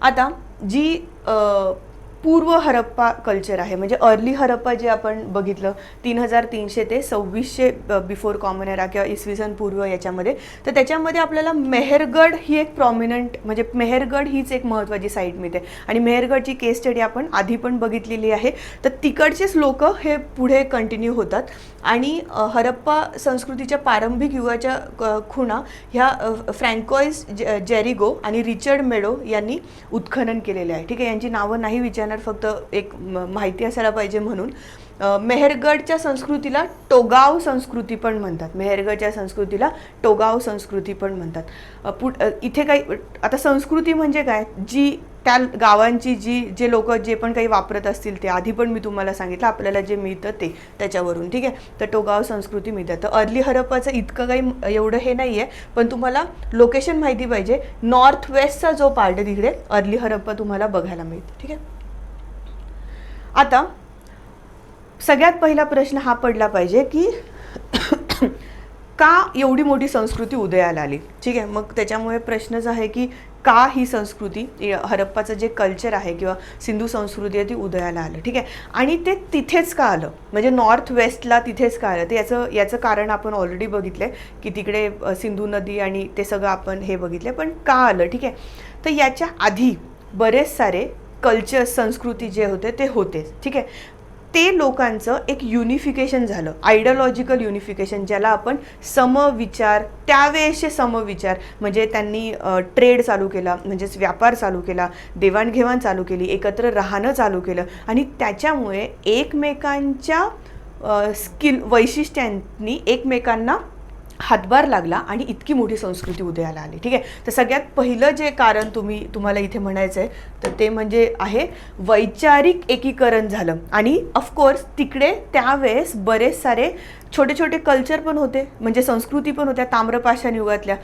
आता जी पूर्व हरप्पा कल्चर आहे, म्हणजे अर्ली हरप्पा जे आपण बघितलं 3300 ते 2600 बिफोर कॉमन एरा किंवा इसवी सन पूर्व याच्यामध्ये, तर त्याच्यामध्ये आपल्याला मेहरगड ही एक प्रॉमिनंट, म्हणजे मेहरगड हीच एक महत्त्वाची साईट मिळते आणि मेहरगडची केस स्टडी आपण आधी पण बघितलेली आहे. तर तिकडचेच लोक हे पुढे कंटिन्यू होतात आणि हरप्पा संस्कृतीच्या प्रारंभिक युगाच्या खुणा ह्या फ्रँकोइस जेरिगो आणि रिचर्ड मेडो यांनी उत्खनन केलेले आहे. ठीक आहे, यांची नावं नाही विचारणार, फक्त एक माहिती असायला पाहिजे म्हणून. मेहरगडच्या संस्कृतीला टोगाव संस्कृती पण म्हणतात. मेहरगडच्या संस्कृतीला टोगाव संस्कृती पण म्हणतात. इथे काही आता संस्कृती म्हणजे काय, जी त्या गावांची जे लोक जे पण काही वापरत असतील ते, आधी पण मी तुम्हाला सांगितलं आपल्याला जे मिळतं ते त्याच्यावरून. ठीक आहे, तर टोगाव संस्कृती मिळतात. तर अर्ली हरप्पाचं इतकं काही एवढं हे नाही आहे, पण तुम्हाला लोकेशन माहिती पाहिजे. नॉर्थ वेस्टचा जो पार्ट आहे तिकडे अर्ली हरप्पा तुम्हाला बघायला मिळते. ठीक आहे, आता सगळ्यात पहिला प्रश्न हा पडला पाहिजे की का एवढी मोठी संस्कृती उदयाला आली. ठीक आहे, मग त्याच्यामुळे प्रश्नच आहे की का ही संस्कृती, हरप्पाचं जे कल्चर आहे किंवा सिंधू संस्कृती आहे ती उदयाला आलं. ठीक आहे, आणि ते तिथेच का आलं, म्हणजे नॉर्थ वेस्टला तिथेच का आलं, ते याचं कारण आपण ऑलरेडी बघितलं आहे की तिकडे सिंधू नदी आणि ते सगळं आपण हे बघितलं, पण का आलं. ठीक आहे, तर याच्या आधी बरेच सारे कल्चर संस्कृती जे होते ते होतेच. ठीक आहे, ते लोकांचं एक युनिफिकेशन झालं, आयडिओलॉजिकल युनिफिकेशन, ज्याला आपण समविचार, त्यावेळेसचे समविचार, म्हणजे त्यांनी ट्रेड चालू केला, म्हणजेच व्यापार चालू केला, देवाणघेवाण चालू केली, एकत्र राहणं चालू केलं आणि त्याच्यामुळे एकमेकांच्या वैशिष्ट्यांनी एकमेकांना हातभार लागला आणि इतकी मोठी संस्कृती उदयाला आली. ठीक आहे, तर सगळ्यात पहिलं जे कारण तुम्हाला इथे म्हणायचं आहे तर ते म्हणजे आहे वैचारिक एकीकरण झालं. आणि ऑफकोर्स तिकडे त्यावेळेस बरेच सारे छोटे छोटे कल्चर पण होते, म्हणजे संस्कृती पण होत्या ताम्रपाषाण युगातल्या.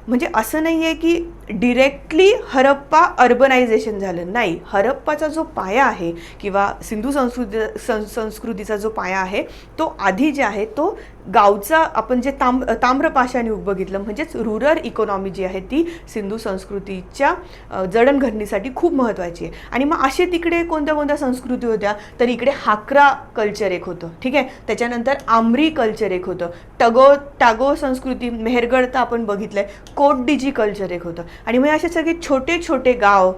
म्हणजे असं नाही आहे की डिरेक्टली हरप्पा अर्बनायझेशन झालं, नाही. हरप्पाचा जो पाया आहे किंवा सिंधू संस्कृतीचा जो पाया आहे तो आधी जे आहे तो गावचा, आपण जे ताम्रपाषाण युग बघितलं, म्हणजेच रुरल इकॉनॉमी जी आहे ती सिंधू संस्कृतीच्या जडणघडणीसाठी खूप महत्त्वाची आहे. आणि मग असे तिकडे कोणत्या कोणत्या संस्कृती होत्या, तर इकडे हाकरा कल्चर एक होतं. ठीक आहे, त्याच्यानंतर आमरी कल्चर एक होतं, टागो संस्कृती, मेहरगड तर आपण बघितलंय, कोटडिजी कल्चर एक होतं. आणि मग असे सगळे छोटे छोटे गाव,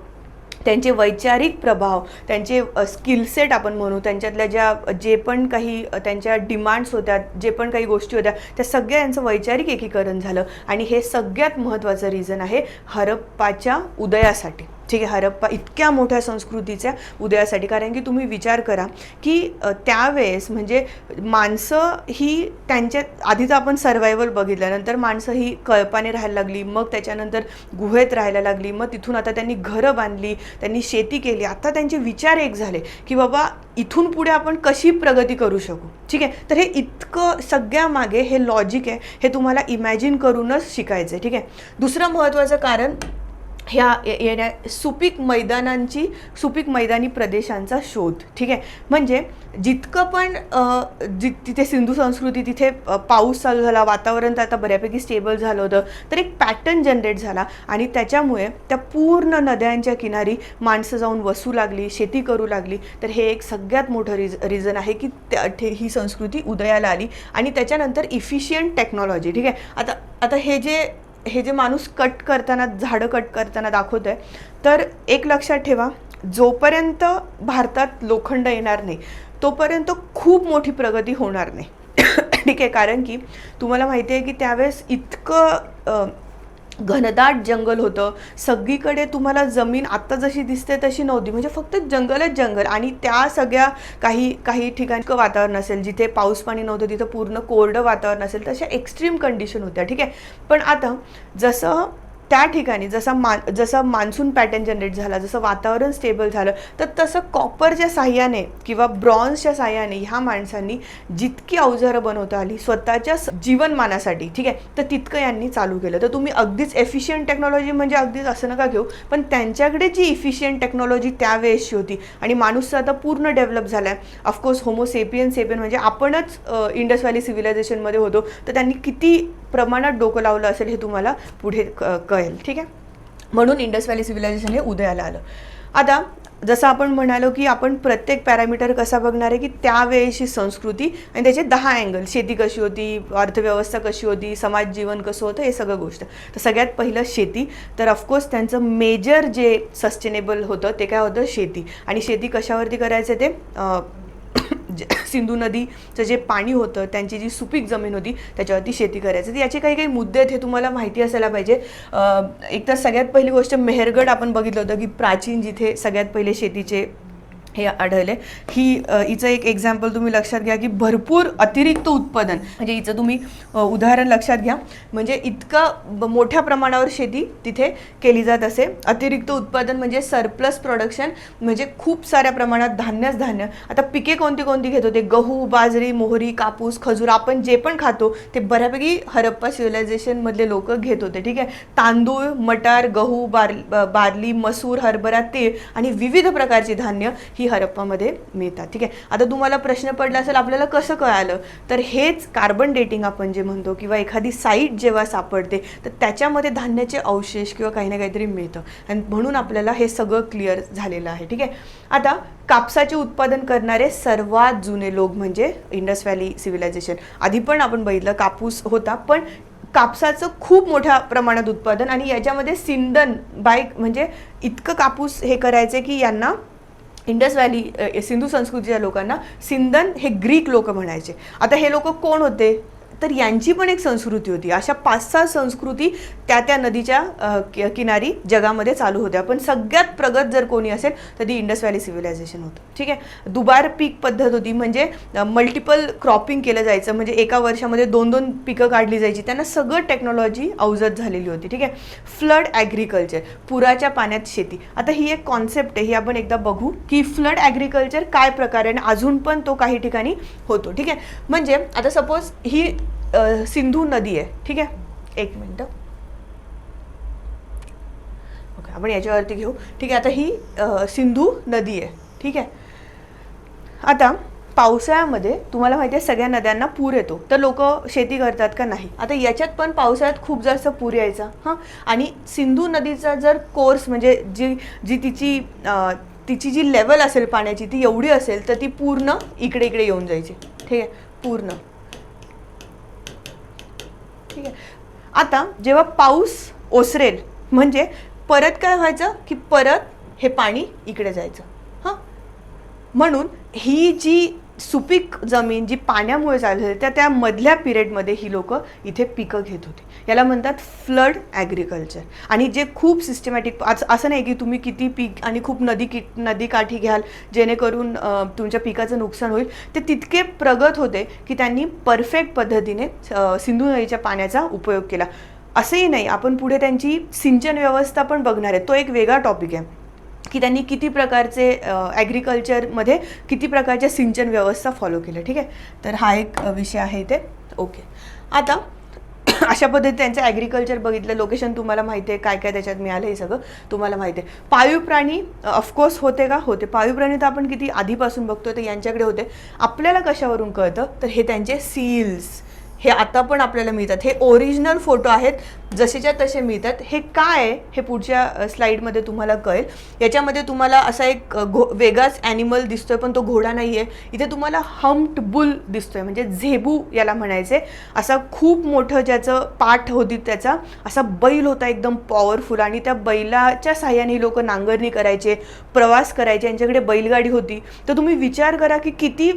त्यांचे वैचारिक प्रभाव, त्यांचे स्किलसेट आपण म्हणू, त्यांच्यातल्या जे पण काही त्यांच्या डिमांड्स होत्या, जे पण काही गोष्टी होत्या, त्या सगळ्या यांचं वैचारिक एकीकरण झालं. आणि हे सगळ्यात महत्त्वाचं रिझन आहे हरप्पाच्या उदयासाठी. ठीक आहे, हरप्पा इतक्या मोठ्या संस्कृतीच्या उदयासाठी. कारण की तुम्ही विचार करा की त्यावेळेस म्हणजे माणसं ही त्यांच्या आधीच आपण सर्वायवल बघितलं, नंतर माणसं ही कळपाने राहायला लागली, मग त्याच्यानंतर गुहेत राहायला लागली, मग तिथून आता त्यांनी घरं बांधली, त्यांनी शेती केली. आता त्यांचे विचार एक झाले की बाबा इथून पुढे आपण कशी प्रगती करू शकू. ठीक आहे, तर हे इतकं सगळ्यामागे हे लॉजिक आहे, हे तुम्हाला इमॅजिन करूनच शिकायचं आहे. ठीक आहे, दुसरं महत्त्वाचं कारण ह्या सुपीक मैदानी प्रदेशांचा शोध. ठीक आहे, म्हणजे जितकं पण तिथे सिंधू संस्कृती, तिथे पाऊस चालू झाला, वातावरण तर आता बऱ्यापैकी स्टेबल झालं होतं, तर एक पॅटर्न जनरेट झाला आणि त्याच्यामुळे त्या पूर्ण नद्यांच्या किनारी माणसं जाऊन वसू लागली, शेती करू लागली. तर हे एक सगळ्यात मोठं रिझन आहे की ही संस्कृती उदयाला आली. आणि त्याच्यानंतर इफिशियंट टेक्नॉलॉजी. ठीक आहे, आता हे जे माणूस झाडं कट करताना दाखवत आहे, तर एक लक्षात ठेवा, जोपर्यंत भारतात लोखंड येणार नाही तोपर्यंत खूप मोठी प्रगती होणार नाही. ठीक आहे, कारण की तुम्हाला माहिती आहे की त्यावेळेस इतकं घनदाट जंगल होतं, सगळीकडे तुम्हाला जमीन आत्ता जशी दिसते तशी नव्हती, म्हणजे फक्त जंगलच जंगल. आणि त्या सगळ्या काही ठिकाणी वातावरण असेल, जिथे पाऊस पाणी नव्हतं तिथं पूर्ण कोरडं वातावरण असेल, तशा एक्स्ट्रीम कंडिशन होत्या. ठीक आहे, पण आता जसं त्या ठिकाणी जसा मान्सून पॅटर्न जनरेट झाला, जसं वातावरण स्टेबल झालं, तर तसं कॉपरच्या साह्याने किंवा ब्रॉन्झच्या साह्याने ह्या माणसांनी जितकी अवजारं बनवता आली स्वतःच्या जीवनमानासाठी, ठीक आहे, तर तितकं यांनी चालू केलं. तर तुम्ही अगदीच एफिशियंट टेक्नॉलॉजी म्हणजे अगदीच असं नका घेऊ, पण त्यांच्याकडे जी इफिशियंट टेक्नॉलॉजी त्यावेळेसची होती आणि माणूस आता पूर्ण डेव्हलप झाला आहे. ऑफकोर्स होमोसेपियन म्हणजे आपणच इंडस व्हॅली सिव्हिलायझेशनमध्ये होतो, तर त्यांनी किती प्रमाणात डोकं लावलं असेल हे तुम्हाला पुढे कळेल. ठीक आहे, म्हणून इंडस व्हॅली सिव्हिलायझेशन हे उदयाला आलं. आता जसं आपण म्हणालो की आपण प्रत्येक पॅरामीटर कसा बघणार आहे की त्यावेळेची संस्कृती आणि त्याचे 10 अँगल, शेती कशी होती, अर्थव्यवस्था कशी होती, समाज जीवन कसं होतं, हे सगळं गोष्ट. तर सगळ्यात पहिलं शेती. तर ऑफकोर्स त्यांचं मेजर जे सस्टेनेबल होतं ते काय होतं, शेती. आणि शेती कशावरती करायचं ते सिंधू नदीचं जे पाणी होतं, त्यांची जी सुपीक जमीन होती त्याच्यावरती शेती करायची. तर याचे काही काही मुद्दे आहेत, हे तुम्हाला माहिती असायला पाहिजे. एक तर सगळ्यात पहिली गोष्ट, मेहरगड आपण बघितलं होतं की प्राचीन जिथे सगळ्यात पहिले शेतीचे हे आढळले. हिचं एक एक्झाम्पल तुम्ही लक्षात घ्या की भरपूर अतिरिक्त उत्पादन, म्हणजे हिचं तुम्ही उदाहरण लक्षात घ्या. म्हणजे इतकं मोठ्या प्रमाणावर शेती तिथे केली जात असे. अतिरिक्त उत्पादन म्हणजे सरप्लस प्रोडक्शन, म्हणजे खूप साऱ्या प्रमाणात धान्यच धान्य. आता पिके कोणती कोणती घेत होते, गहू, बाजरी, मोहरी, कापूस, खजूर, आपण जे पण खातो ते बऱ्यापैकी हरप्पा सिव्हिलायझेशनमधले लोक घेत होते. ठीक आहे. तांदूळ, मटार, गहू, बार्ली, मसूर, हरभरा, तीळ आणि विविध प्रकारची धान्य ही हरप्पामध्ये मिळतात. ठीक आहे. आता तुम्हाला प्रश्न पडला असेल आपल्याला कसं कळालं, तर हेच कार्बन डेटिंग आपण जे म्हणतो, किंवा एखादी साईट जेव्हा सापडते तर त्याच्यामध्ये धान्याचे अवशेष किंवा काही ना काहीतरी मिळतं, आणि म्हणून आपल्याला हे सगळं क्लिअर झालेलं आहे. ठीक आहे. आता कापसाचे उत्पादन करणारे सर्वात जुने लोक म्हणजे इंडस व्हॅली सिव्हिलायझेशन. आधी पण आपण बघितलं कापूस होता, पण कापसाचं खूप मोठ्या प्रमाणात उत्पादन, आणि याच्यामध्ये सिंधन बाईक म्हणजे इतकं कापूस हे करायचे की यांना इंडस व्हॅली सिंधू संस्कृतीच्या लोकांना सिंधन हे ग्रीक लोक म्हणायचे. आता हे लोक कोण होते, तर यांची पण एक संस्कृती होती. अशा 5-6 संस्कृती त्या नदीच्या किनारी जगामध्ये चालू होत्या, पण सगळ्यात प्रगत जर कोणी असेल तर ती इंडस व्हॅली सिव्हिलायझेशन होतं. ठीक आहे. दुबार पीक पद्धत होती, म्हणजे मल्टिपल क्रॉपिंग केलं जायचं, म्हणजे एका वर्षामध्ये 2-2 पिकं काढली जायची. त्यांना सगळं टेक्नॉलॉजी अवजत झालेली होती. ठीक आहे. फ्लड ॲग्रिकल्चर, पुराच्या पाण्यात शेती. आता ही एक कॉन्सेप्ट आहे, ही आपण एकदा बघू की फ्लड ॲग्रिकल्चर काय प्रकारे, आणि अजून पण तो काही ठिकाणी होतो. ठीक आहे. म्हणजे आता सपोज ही सिंधू नदी आहे. ठीक आहे. एक मिनटं, ओके, आपण याच्यावरती घेऊ. ठीक आहे. आता ही सिंधू नदी आहे. ठीक आहे. आता पावसाळ्यामध्ये तुम्हाला माहिती आहे सगळ्या नद्यांना पूर येतो, तर लोक शेती करतात का नाही. आता याच्यात पण पावसाळ्यात खूप जास्त पूर यायचा. हां, आणि सिंधू नदीचा जर कोर्स म्हणजे जी तिची जी लेवल असेल पाण्याची ती एवढी असेल तर ती पूर्ण इकडे येऊन जायची. ठीक आहे. पूर्ण. ठीक आहे. आता जेव्हा पाऊस ओसरेल म्हणजे परत काय व्हायचं की परत हे पाणी इकडे जायचं. हां, म्हणून ही जी सुपीक जमीन जी पाण्यामुळे चालू होती त्या मधल्या पिरियडमध्ये ही लोक इथे पिकं घेत होती. याला म्हणतात फ्लड ॲग्रिकल्चर. आणि जे खूप सिस्टमॅटिक, असं नाही की तुम्ही किती पीक आणि खूप नदीकाठी घ्याल जेणेकरून तुमच्या पिकाचं नुकसान होईल. ते तितके प्रगत होते की त्यांनी परफेक्ट पद्धतीने सिंधू नदीच्या पाण्याचा उपयोग केला. असंही नाही, आपण पुढे त्यांची सिंचन व्यवस्था पण बघणार आहे, तो एक वेगळा टॉपिक आहे की त्यांनी किती प्रकारचे ॲग्रिकल्चरमध्ये किती प्रकारच्या सिंचन व्यवस्था फॉलो केल्या. ठीक आहे. तर हा एक विषय आहे इथे. ओके. आता अशा पद्धतीने त्यांचं ॲग्रिकल्चर बघितलं. लोकेशन तुम्हाला माहिती आहे, काय काय त्याच्यात मिळालं हे सगळं तुम्हाला माहिती आहे. पाळीव प्राणी ऑफकोर्स होते का, होते. पाळीव प्राणी तर आपण किती आधीपासून बघतोय, तर यांच्याकडे होते. आपल्याला कशावरून कळतं, तर हे त्यांचे सील्स हे आता पण आपल्याला मिळतात. हे ओरिजिनल फोटो आहेत, जसेच्या तसे मिळतात. हे काय आहे हे पुढच्या स्लाईडमध्ये तुम्हाला कळेल. याच्यामध्ये तुम्हाला असा एक वेगळाच ॲनिमल दिसतोय, पण तो घोडा नाही आहे. इथे तुम्हाला हम्प्ड बुल दिसतोय, म्हणजे झेबू याला म्हणायचे. असा खूप मोठं ज्याचं पाठ होती त्याचा असा बैल होता, एकदम पॉवरफुल. आणि त्या बैलाच्या साह्याने लोक नांगरणी करायचे, प्रवास करायचे. यांच्याकडे बैलगाडी होती. तर तुम्ही विचार करा की किती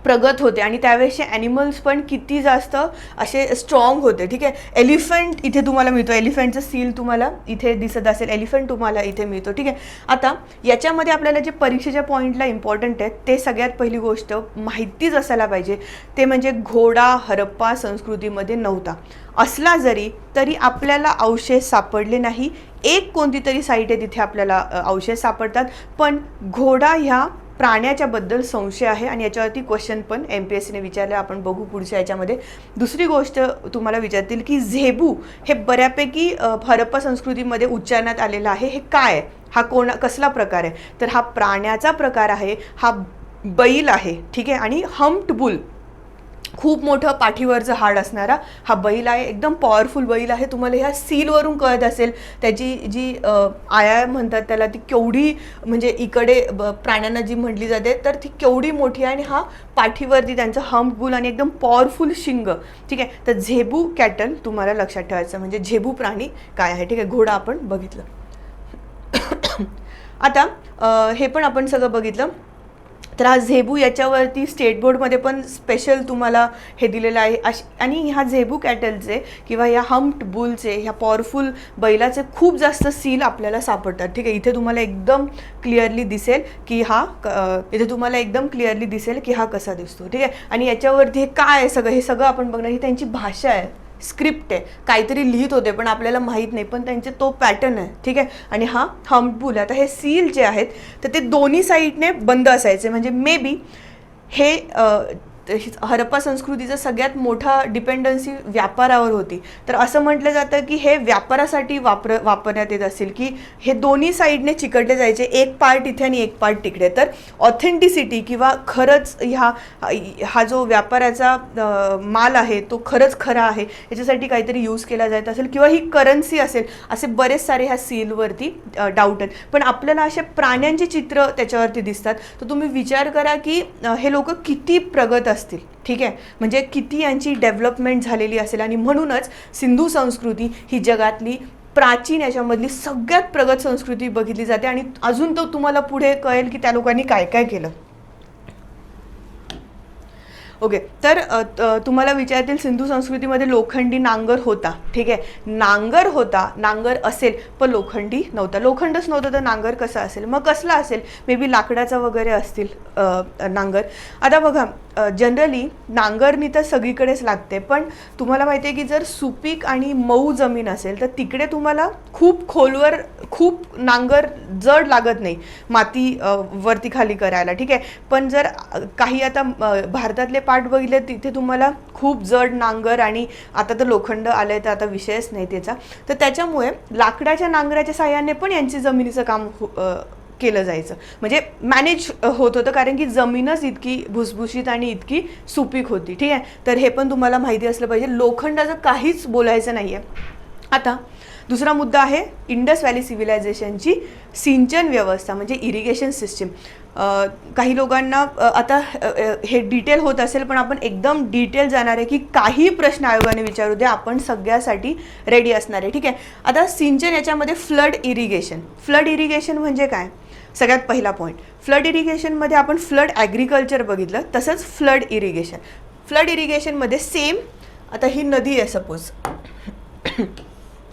प्रगत होते, आणि त्यावेळेसचे ॲनिमल्स पण किती जास्त असे स्ट्रॉंग होते. ठीक आहे. एलिफंट इथे तुम्हाला मिळतो, एलिफंटचं सील तुम्हाला इथे दिसत असेल, एलिफंट तुम्हाला इथे मिळतो. ठीक आहे. आता याच्यामध्ये आपल्याला जे परीक्षेच्या पॉईंटला इम्पॉर्टंट आहे ते सगळ्यात पहिली गोष्ट माहितीच असायला पाहिजे, ते म्हणजे घोडा हरप्पा संस्कृतीमध्ये नव्हता. असला तरी आपल्याला अवशेष सापडले नाही. एक कोणती तरी साईट आहे तिथे आपल्याला अवशेष सापडतात, पण घोडा ह्या प्राण्याच्या बद्दल संशय आहे, आणि याच्यावरती क्वेश्चन पण MPSCने विचारलं, आपण बघू पुढच्या याच्यामध्ये. दुसरी गोष्ट तुम्हाला विचारतील की झेबू हे बऱ्यापैकी हरप्पा संस्कृतीमध्ये उच्चारण्यात आलेलं आहे. हे काय आहे, हा कसला प्रकार आहे, तर हा प्राण्याचा प्रकार आहे, हा बैल आहे. ठीक आहे. आणि हम्प्ड बुल खूप मोठं पाठीवरचं हाड असणारा हा बैल आहे, एकदम पॉवरफुल बैल आहे. तुम्हाला ह्या सीलवरून कळत असेल त्याची जी आया म्हणतात त्याला, ती केवढी म्हणजे इकडे प्राण्यांना जी म्हटली जाते तर ती केवढी मोठी आहे. आणि हा पाठीवरती त्यांचं हम्प बुल आणि एकदम पॉवरफुल शिंग. ठीक आहे, तर झेबू कॅटल तुम्हाला लक्षात ठेवायचं, म्हणजे झेबू प्राणी काय आहे. ठीक आहे, घोडा आपण बघितलं. आता हे पण आपण सगळं बघितलं. तर हा झेबू याच्यावरती स्टेट बोर्डमध्ये पण स्पेशल तुम्हाला हे दिलेलं आहे. आणि ह्या झेबू कॅटलचे किंवा या हम्प्ड बुलचे, ह्या पॉवरफुल बैलाचे खूप जास्त सील आपल्याला सापडतात. ठीक आहे, इथे तुम्हाला एकदम क्लिअरली दिसेल की हा कसा दिसतो. ठीक आहे, आणि याच्यावरती हे काय आहे सगळं, हे सगळं आपण बघणार. ही त्यांची भाषा आहे, स्क्रिप्ट आहे, काहीतरी लिहित होते पण आपल्याला माहीत नाही, पण त्यांचे तो पॅटर्न आहे. ठीक आहे, आणि हा हम्प्ड बुल. आता हे सील जे आहेत तर ते दोन्ही साईडने बंद असायचे, म्हणजे मे बी हे हरप्पा संस्कृतीचा सगळ्यात मोठा डिपेंडन्सी व्यापारावर होती. तर असं म्हटलं जातं की हे व्यापारासाठी वापरण्यात येत असेल, की हे दोन्ही साईडने चिकटले जायचे, एक पार्ट इथे आणि एक पार्ट तिकडे. तर ऑथेंटिसिटी किंवा खरंच हा जो व्यापाराचा माल आहे तो खरंच खरा आहे याच्यासाठी काहीतरी यूज केला जात असेल, किंवा ही करन्सी असेल, असे बरेच सारे ह्या सीलवरती डाऊट आहेत. पण आपल्याला असे प्राण्यांची चित्र त्याच्यावरती दिसतात. तर तुम्ही विचार करा की हे लोक किती प्रगत असतील. ठीक आहे, म्हणजे किती यांची डेव्हलपमेंट झालेली असेल. आणि म्हणूनच सिंधू संस्कृती ही जगातली प्राचीन याच्यामधली सगळ्यात प्रगत संस्कृती बघितली जाते. आणि अजून तो तुम्हाला पुढे कळेल की त्या लोकांनी काय काय केलं. ओके, तर तुम्हाला विचारतील सिंधू संस्कृतीमध्ये लोखंडी नांगर होता. ठीक आहे, नांगर होता, नांगर असेल पण लोखंडी नव्हता. लोखंडच नव्हतं तर नांगर कसा असेल, मग कसला असेल, मे बी लाकडाचा वगैरे असतील नांगर. आता बघा, जनरली नांगरणी तर सगळीकडेच लागते, पण तुम्हाला माहिती आहे की जर सुपीक आणि मऊ जमीन असेल तर तिकडे तुम्हाला खूप खोलवर खूप नांगर जड लागत नाही माती वरती खाली करायला. ठीक आहे, पण जर काही आता भारतातले पार्ट बघितले तिथे तुम्हाला खूप जड नांगर, आणि आता तर लोखंड आलंय तर आता विषयच नाही त्याचा. तर त्याच्यामुळे लाकडाच्या नांगराच्या साहाय्याने पण यांची जमिनीचं काम केलं जायचं, म्हणजे मॅनेज होत होतं, कारण की जमीनच इतकी भुसभुशीत आणि इतकी सुपीक होती. ठीक आहे, तर हे पण तुम्हाला माहिती असलं पाहिजे. लोखंडाचं काहीच बोलायचं नाही आहे. आता दुसरा मुद्दा आहे इंडस व्हॅली सिव्हिलायझेशनची सिंचन व्यवस्था, म्हणजे इरिगेशन सिस्टीम. काही लोकांना आता हे डिटेल होत असेल, पण आपण एकदम डिटेल जाणार आहे की काही प्रश्न आयोगाने विचारू द्या, आपण सगळ्यासाठी रेडी असणार आहे. ठीक आहे, आता सिंचन याच्यामध्ये फ्लड इरिगेशन म्हणजे काय, सगळ्यात पहिला पॉईंट. फ्लड इरिगेशनमध्ये आपण फ्लड ॲग्रिकल्चर बघितलं, तसंच फ्लड इरिगेशनमध्ये सेम. आता ही नदी आहे सपोज,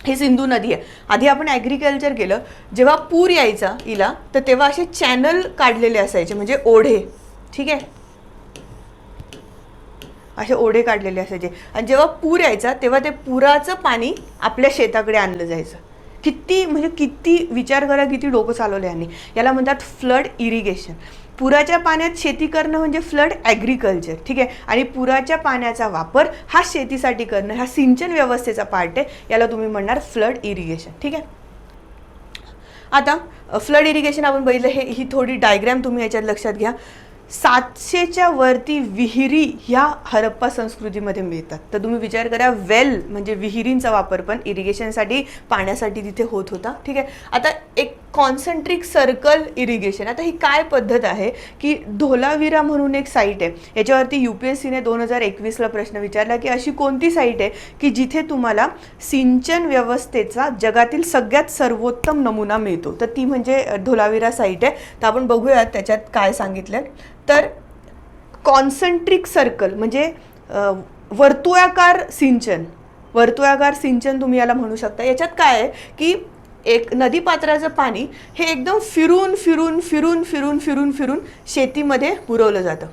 ही सिंधू नदी आहे. आधी आपण ॲग्रिकल्चर केलं, जेव्हा पूर यायचा हिला तर तेव्हा असे चॅनल काढलेले असायचे, म्हणजे ओढे. ठीक आहे, असे ओढे काढलेले असायचे, आणि जेव्हा पूर यायचा तेव्हा ते पुराचं पाणी आपल्या शेताकडे आणलं जायचं. किती विचार करा, किती डोकं चालवलं यांनी. याला म्हणतात फ्लड इरिगेशन. पुराच्या पाण्यात शेती करणं म्हणजे फ्लड ॲग्रिकल्चर. ठीक आहे, आणि पुराच्या पाण्याचा वापर हा शेतीसाठी करणं, हा सिंचन व्यवस्थेचा पार्ट आहे, याला तुम्ही म्हणणार फ्लड इरिगेशन. ठीक आहे, आता फ्लड इरिगेशन आपण बघितलं. ही थोडी डायग्रॅम तुम्ही याच्यात लक्षात घ्या. 700च्या वरती विहिरी ह्या हरप्पा संस्कृतीमध्ये मिळतात. तर तुम्ही विचार करा, वेल म्हणजे विहिरींचा वापर पण इरिगेशनसाठी, पाण्यासाठी तिथे होत होता. ठीक आहे, आता एक कॉन्सन्ट्रिक सर्कल इरिगेशन. आता ही काय पद्धत आहे की धोलावीरा म्हणून एक साईट आहे, याच्यावरती UPSCने 2021ला प्रश्न विचारला की अशी कोणती साईट आहे की जिथे तुम्हाला सिंचन व्यवस्थेचा जगातील सगळ्यात सर्वोत्तम नमुना मिळतो. तर ती म्हणजे धोलावीरा साईट आहे. तर आपण बघूयात त्याच्यात काय सांगितलं. तर कॉन्सन्ट्रिक सर्कल म्हणजे वर्तुळाकार सिंचन तुम्ही याला म्हणू शकता. याच्यात काय आहे की एक नदीपात्राचं पाणी हे एकदम फिरून शेतीमध्ये पुरवलं जातं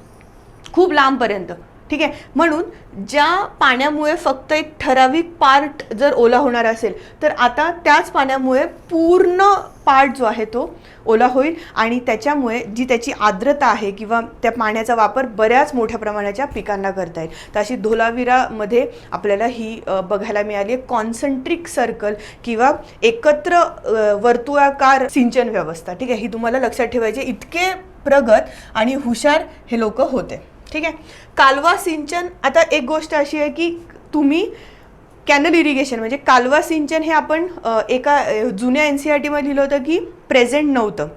खूप लांबपर्यंत. ठीक आहे, म्हणून ज्या पाण्यामुळे फक्त एक ठराविक पार्ट जर ओला होणार असेल तर आता त्याच पाण्यामुळे पूर्ण पार्ट जो आहे तो ओला होईल, आणि त्याच्यामुळे जी त्याची आर्द्रता आहे किंवा त्या पाण्याचा वापर बऱ्याच मोठ्या प्रमाणाच्या पिकांना करता येईल. तर अशी धोलावीरामध्ये आपल्याला ही बघायला मिळाली आहे कॉन्सन्ट्रिक सर्कल किंवा एकत्र वर्तुळाकार सिंचन व्यवस्था. ठीक आहे, ही तुम्हाला लक्षात ठेवायची. इतके प्रगत आणि हुशार हे लोक होते. ठीक आहे. कालवा सिंचन, आता एक गोष्ट अशी आहे की तुम्ही कॅनल इरिगेशन म्हणजे कालवा सिंचन हे आपण एका जुन्या NCERT मध्ये लिहिलं होतं की प्रेझेंट नव्हतं,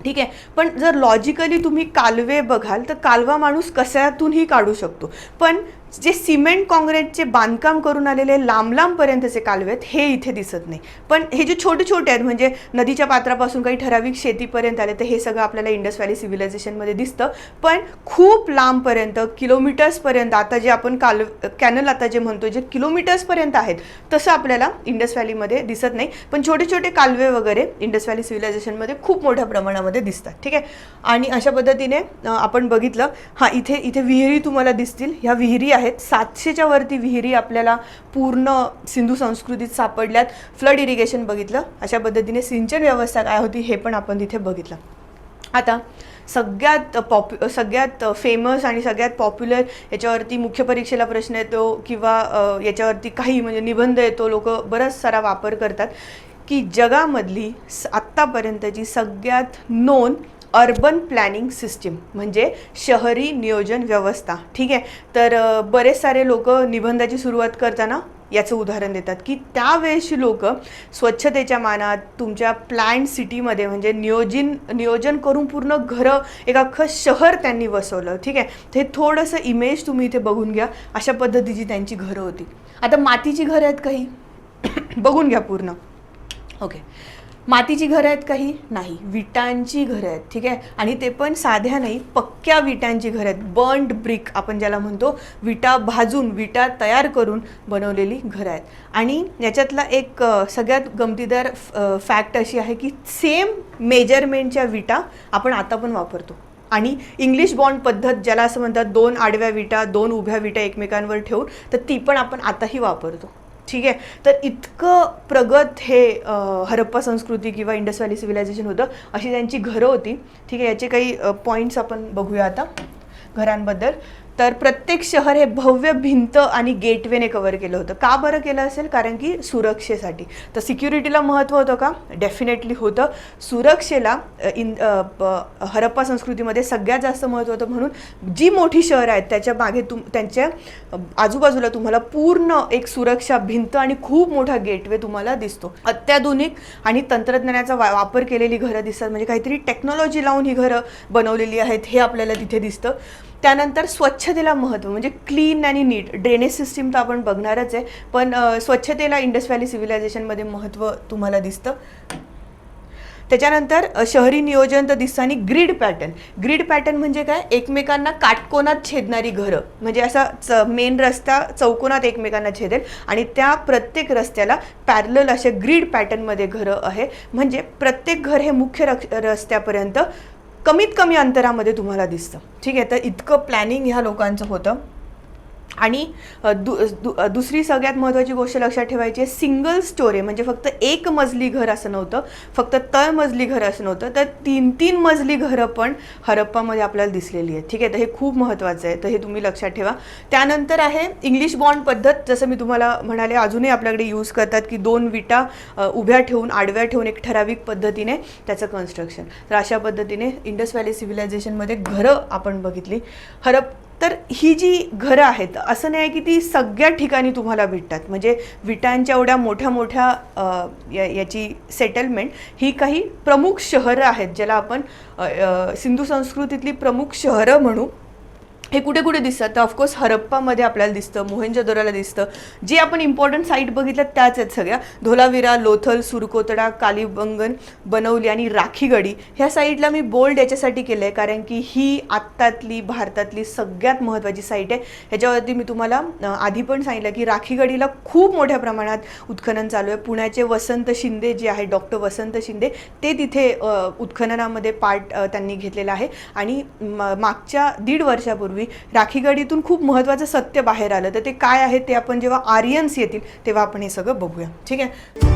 ठीक आहे. पण जर लॉजिकली तुम्ही कालवे बघाल तर कालवा माणूस कशातूनही काढू शकतो, पण जे सिमेंट काँक्रीटचे बांधकाम करून आलेले लांब लांबपर्यंतचे कालवे आहेत हे इथे दिसत नाही. पण हे जे छोटे छोटे आहेत म्हणजे नदीच्या पात्रापासून काही ठराविक शेतीपर्यंत आले तर हे सगळं आपल्याला इंडस व्हॅली सिव्हिलायझेशनमध्ये दिसतं. पण खूप लांबपर्यंत किलोमीटर्सपर्यंत आता जे आपण कॅनल आता जे म्हणतो जे किलोमीटर्सपर्यंत आहेत तसं आपल्याला इंडस व्हॅलीमध्ये दिसत नाही. पण छोटे छोटे कालवे वगैरे इंडस व्हॅली सिव्हिलायझेशनमध्ये खूप मोठ्या प्रमाणामध्ये दिसतात, ठीक आहे. आणि अशा पद्धतीने आपण बघितलं, हां इथे विहिरी तुम्हाला दिसतील. ह्या विहिरी आहेत, 700च्या वरती विहिरी आपल्याला पूर्ण सिंधू संस्कृतीत सापडल्यात. फ्लड इरिगेशन बघितलं, अशा पद्धतीने सिंचन व्यवस्था काय होती हे पण आपण तिथे बघितलं. आता सगळ्यात फेमस आणि सगळ्यात पॉप्युलर याच्यावरती मुख्य परीक्षेला प्रश्न येतो किंवा याच्यावरती काही म्हणजे निबंध येतो, लोक बराच सारा वापर करतात की जगामधली आत्तापर्यंतची सगळ्यात नोन अर्बन प्लॅनिंग सिस्टीम म्हणजे शहरी नियोजन व्यवस्था, ठीक आहे. तर बरेच सारे लोक निबंधाची सुरुवात करताना याचं उदाहरण देतात की त्यावेळेची लोक स्वच्छतेच्या मानात तुमच्या प्लॅन्ड सिटीमध्ये म्हणजे नियोजन करून पूर्ण घरं एक अख्खं शहर त्यांनी बसवलं, ठीक आहे. ते थोडंसं इमेज तुम्ही इथे बघून घ्या, अशा पद्धतीची त्यांची घरं होती. आता मातीची घरं आहेत काही बघून घ्या पूर्ण, ओके. मातीची घरं आहेत काही नाही, विटांची घरं आहेत, ठीक आहे. आणि ते पण साध्या नाही, पक्क्या विटांची घरं आहेत. बर्न्ड ब्रिक आपण ज्याला म्हणतो, विटा भाजून विटा तयार करून बनवलेली घरं आहेत. आणि याच्यातला एक सगळ्यात गमतीदार फॅक्ट अशी आहे की सेम मेजरमेंटच्या विटा आपण आता पण वापरतो. आणि इंग्लिश बॉन्ड पद्धत ज्याला असं म्हणतात, 2 आडव्या विटा 2 उभ्या विटा एकमेकांवर ठेवून, तर ती पण आपण आताही वापरतो, ठीक आहे. तर इतकं प्रगत हे हरप्पा संस्कृती किंवा इंडस व्हॅली सिव्हिलायझेशन होतं, अशी त्यांची घरं होती, ठीक आहे. याचे काही पॉईंट्स आपण बघूया आता घरांबद्दल. तर प्रत्येक शहर हे भव्य भिंत आणि गेटवेने कव्हर केलं होतं. का बरं केलं असेल? कारण की सुरक्षेसाठी. तर सिक्युरिटीला महत्त्व होतं का? डेफिनेटली होतं. सुरक्षेला हरप्पा संस्कृतीमध्ये सगळ्यात जास्त महत्त्व होतं. म्हणून जी मोठी शहरं आहेत त्याच्या मागे त्यांच्या आजूबाजूला तुम्हाला पूर्ण एक सुरक्षा भिंत आणि खूप मोठा गेटवे तुम्हाला दिसतो. अत्याधुनिक आणि तंत्रज्ञानाचा वापर केलेली घरं दिसतात, म्हणजे काहीतरी टेक्नॉलॉजी लावून ही घरं बनवलेली आहेत हे आपल्याला तिथे दिसतं. त्यानंतर स्वच्छतेला महत्त्व म्हणजे क्लीन आणि नीट. ड्रेनेज सिस्टीम तर आपण बघणारच आहे, पण स्वच्छतेला इंडस व्हॅली सिव्हिलायझेशनमध्ये महत्त्व तुम्हाला दिसतं. त्याच्यानंतर शहरी नियोजन तर दिसतं. आणि ग्रीड पॅटर्न म्हणजे काय? एकमेकांना काटकोनात छेदणारी घरं, म्हणजे असा मेन रस्ता चौकोनात एकमेकांना छेदेल आणि त्या प्रत्येक रस्त्याला पॅरलल अशा ग्रीड पॅटर्नमध्ये घरं आहे. म्हणजे प्रत्येक घर हे मुख्य रस्त्यापर्यंत कमीत कमी अंतरामध्ये तुम्हाला दिसतं, ठीक आहे. तर इतकं प्लॅनिंग ह्या लोकांचं होतं. आणि दुसरी सगळ्यात महत्त्वाची गोष्ट लक्षात ठेवायची आहे, सिंगल स्टोरी म्हणजे फक्त एक मजली घर असं नव्हतं, फक्त तळमजली घर असं नव्हतं, तर 3-3 मजली घरं पण हरप्पामध्ये आपल्याला दिसलेली आहेत, ठीक आहे. तर हे खूप महत्त्वाचं आहे, तर हे तुम्ही लक्षात ठेवा. त्यानंतर आहे इंग्लिश बॉन्ड पद्धत. जसं मी तुम्हाला म्हणाले अजूनही आपल्याकडे यूज करतात की 2 विटा उभ्या ठेवून आडव्या ठेवून एक ठराविक पद्धतीने त्याचं कन्स्ट्रक्शन. तर अशा पद्धतीने इंडस व्हॅली सिव्हिलायझेशनमध्ये घरं आपण बघितली. तर ही जी घरं आहेत असं नाही की ती सगळ्या ठिकाणी तुम्हाला भेटतात, म्हणजे विटांच्या एवढ्या मोठ्या मोठ्या याची सेटलमेंट ही काही प्रमुख शहरं आहेत ज्याला आपण सिंधू संस्कृतीतली प्रमुख शहरं म्हणू. हे कुठे कुठे दिसतात? तर ऑफकोर्स हरप्पामध्ये आपल्याला दिसतं, मोहेंजोदरोला दिसतं. जे आपण इम्पॉर्टंट साईट बघितल्यात त्याच आहेत सगळ्या. धोलावीरा, लोथल, सुरकोतडा, कालीबंगन, बनवली आणि राखीगडी ह्या साईटला मी बोल्ड याच्यासाठी केलं आहे कारण की ही आत्तातली भारतातली सगळ्यात महत्त्वाची साईट आहे. ह्याच्यावरती मी तुम्हाला आधी पण सांगितलं की राखीगडीला खूप मोठ्या प्रमाणात उत्खनन चालू आहे. पुण्याचे वसंत शिंदे जे आहे, डॉक्टर वसंत शिंदे, ते तिथे उत्खननामध्ये पार्ट त्यांनी घेतलेला आहे. आणि मागच्या 1.5 वर्षापूर्वी राखीगडीतून खूप महत्त्वाचं सत्य बाहेर आलं. तर ते काय आहे ते आपण जेव्हा आर्यन्स येतील तेव्हा आपण हे सगळं बघूया, ठीक आहे.